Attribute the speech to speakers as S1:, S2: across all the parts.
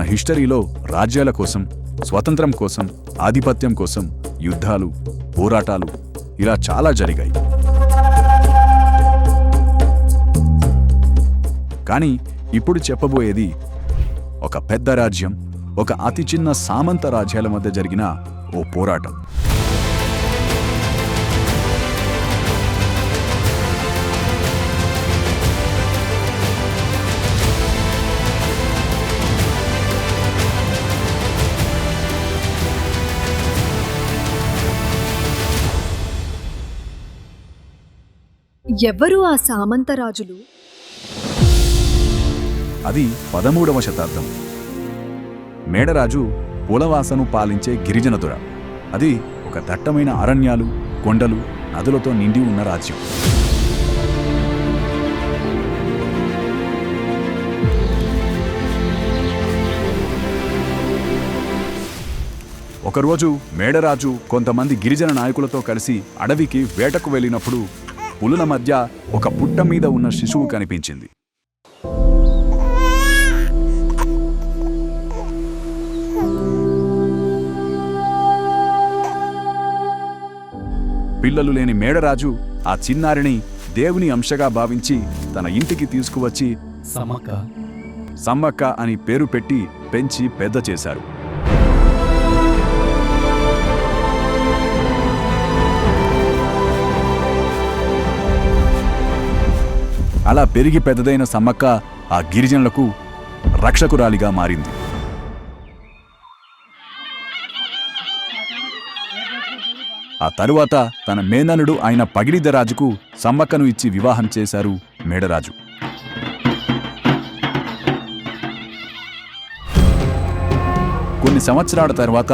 S1: మన హిస్టరీలో రాజ్యాల కోసం, స్వతంత్రం కోసం, ఆధిపత్యం కోసం యుద్ధాలు, పోరాటాలు ఇలా చాలా జరిగాయి. కానీ ఇప్పుడు చెప్పబోయేది ఒక పెద్ద రాజ్యం, ఒక అతి చిన్న సామంత రాజ్యాల మధ్య జరిగిన ఓ పోరాటం.
S2: ఎవరు ఆ సామంతరాజులు?
S1: అది 13వ శతాబ్దం. మేడరాజు పులవాసను పాలించే గిరిజన దొర. అది ఒక దట్టమైన అరణ్యాలు, కొండలు, నదులతో నిండి ఉన్న రాజ్యం. ఒకరోజు మేడరాజు కొంతమంది గిరిజన నాయకులతో కలిసి అడవికి వేటకు వెళ్ళినప్పుడు పులుల మధ్య ఒక పుట్ట మీద ఉన్న శిశువు కనిపించింది. పిల్లలు లేని మేడరాజు ఆ చిన్నారిని దేవుని అంశగా భావించి తన ఇంటికి తీసుకువచ్చి సమ్మక్క అని పేరు పెట్టి పెంచి పెద్ద చేశారు. అలా పెరిగి పెద్దదైన సమ్మక్క ఆ గిరిజనులకు రక్షకురాలిగా మారింది. ఆ తరువాత తన మేనలుడు అయిన పగిడిద్దరాజుకు సమ్మక్కను ఇచ్చి వివాహం చేశారు మేడరాజు. కొన్ని సంవత్సరాల తర్వాత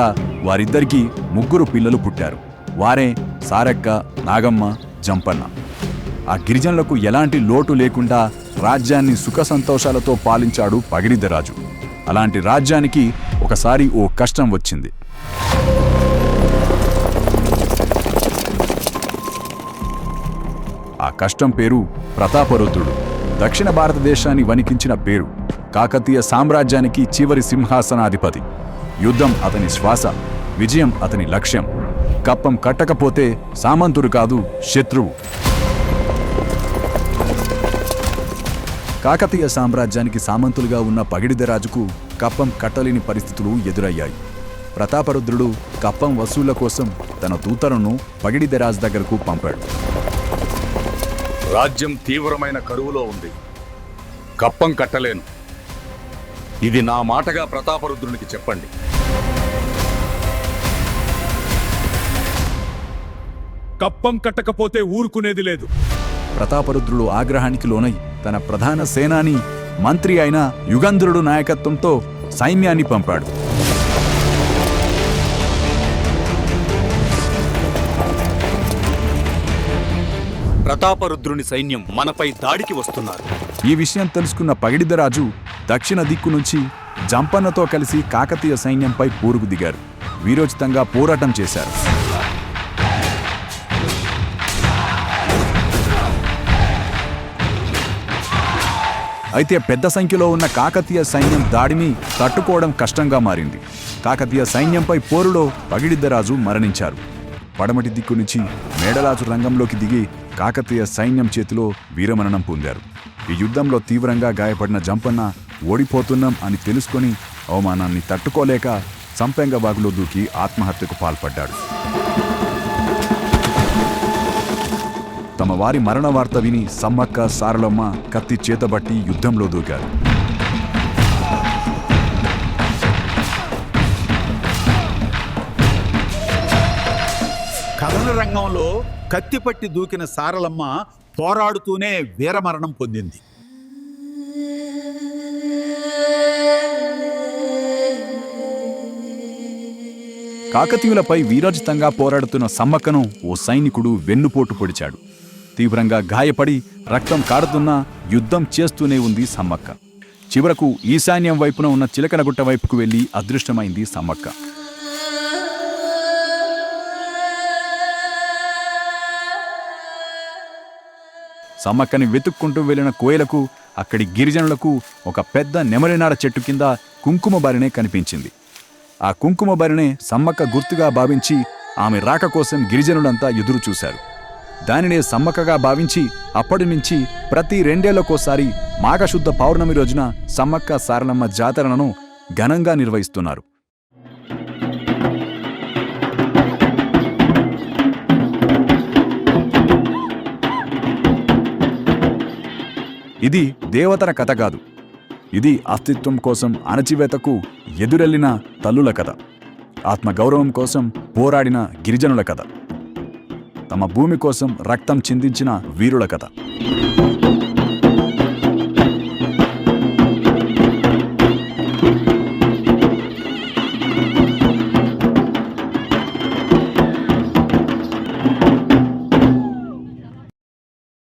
S1: వారిద్దరికీ 3 పిల్లలు పుట్టారు. వారే సారెక్క, నాగమ్మ, జంపన్న. ఆ గిరిజనులకు ఎలాంటి లోటు లేకుండా రాజ్యాన్ని సుఖ సంతోషాలతో పాలించాడు పగిడిద్దరాజు. అలాంటి రాజ్యానికి ఒకసారి ఓ కష్టం వచ్చింది. ఆ కష్టం పేరు ప్రతాపరుద్రుడు. దక్షిణ భారతదేశాన్ని వణికించిన పేరు. కాకతీయ సామ్రాజ్యానికి చివరి సింహాసనాధిపతి. యుద్ధం అతని శ్వాస, విజయం అతని లక్ష్యం. కప్పం కట్టకపోతే సామంతుడు కాదు, శత్రువు. కాకతీయ సామ్రాజ్యానికి సామంతులుగా ఉన్న పగిడిద్దరాజుకు కప్పం కట్టలేని పరిస్థితులు ఎదురయ్యాయి. ప్రతాపరుద్రుడు కప్పం వసూళ్ల కోసం తన దూతలను పగిడిద్దరాజు దగ్గరకు పంపాడు.
S3: రాజ్యం తీవ్రమైన కరువులో ఉంది. కప్పం కట్టలేను. ఇది నా మాటగా ప్రతాపరుద్రునికి చెప్పండి.
S4: కప్పం కట్టకపోతే ఊరుకునేది లేదు.
S1: ప్రతాపరుద్రుడు ఆగ్రహానికి లోనై తన ప్రధాన సేనాని, మంత్రి అయిన యుగంధరుడు నాయకత్వంతో సైన్యాన్ని పంపాడు.
S3: ప్రతాపరుద్రుని సైన్యం మనపై దాడికి వస్తున్నారు.
S1: ఈ విషయం తెలుసుకున్న పగిడిద్దరాజు దక్షిణ దిక్కు నుంచి జంపన్నతో కలిసి కాకతీయ సైన్యంపై పోరుకు దిగారు. వీరోచితంగా పోరాటం చేశారు. అయితే పెద్ద సంఖ్యలో ఉన్న కాకతీయ సైన్యం దాడిని తట్టుకోవడం కష్టంగా మారింది. కాకతీయ సైన్యంపై పోరులో పగిడిద్దరాజు మరణించారు. పడమటి దిక్కు నుంచి మేడరాజు రంగంలోకి దిగి కాకతీయ సైన్యం చేతిలో వీరమరణం పొందారు. ఈ యుద్ధంలో తీవ్రంగా గాయపడిన జంపన్న ఓడిపోతున్నాం అని తెలుసుకొని అవమానాన్ని తట్టుకోలేక సంపెంగవాగులో దూకి ఆత్మహత్యకు పాల్పడ్డాడు. తమ వారి మరణ వార్త విని సమ్మక్క, సారలమ్మ కత్తి చేతబట్టి యుద్ధంలో దూకారు.
S5: కథన రంగంలో కత్తిపట్టి దూకిన సారలమ్మ పోరాడుతూనే వీరమరణం పొందింది.
S1: కాకతీయులపై వీరోచితంగా పోరాడుతున్న సమ్మక్కను ఓ సైనికుడు వెన్నుపోటు పొడిచాడు. తీవ్రంగా గాయపడి రక్తం కారుతున్నా యుద్ధం చేస్తూనే ఉంది సమ్మక్క. చివరకు ఈశాన్యం వైపున ఉన్న చిలకనగుట్ట వైపుకు వెళ్లి అదృష్టమైంది సమ్మక్క. సమ్మక్కని వెతుక్కుంటూ వెళ్ళిన కోయలకు అక్కడి గిరిజనులకు ఒక పెద్ద నెమలినార చెట్టు కింద కుంకుమ బరిణె కనిపించింది. ఆ కుంకుమ బరిణె సమ్మక్క గుర్తుగా భావించి ఆమె రాక కోసం గిరిజనులంతా ఎదురు చూశారు. దానినే సమ్మక్కగా భావించి అప్పటి నుంచి ప్రతి 2 ఏళ్లకోసారి మాఘశుద్ధ పౌర్ణమి రోజున సమ్మక్క సారలమ్మ జాతరలను ఘనంగా నిర్వహిస్తున్నారు. ఇది దేవతల కథ కాదు. ఇది అస్తిత్వం కోసం అణచివేతకు ఎదురెళ్లిన తల్లుల కథ. ఆత్మగౌరవం కోసం పోరాడిన గిరిజనుల కథ. తమ భూమి కోసం రక్తం చిందించిన వీరుల కథ.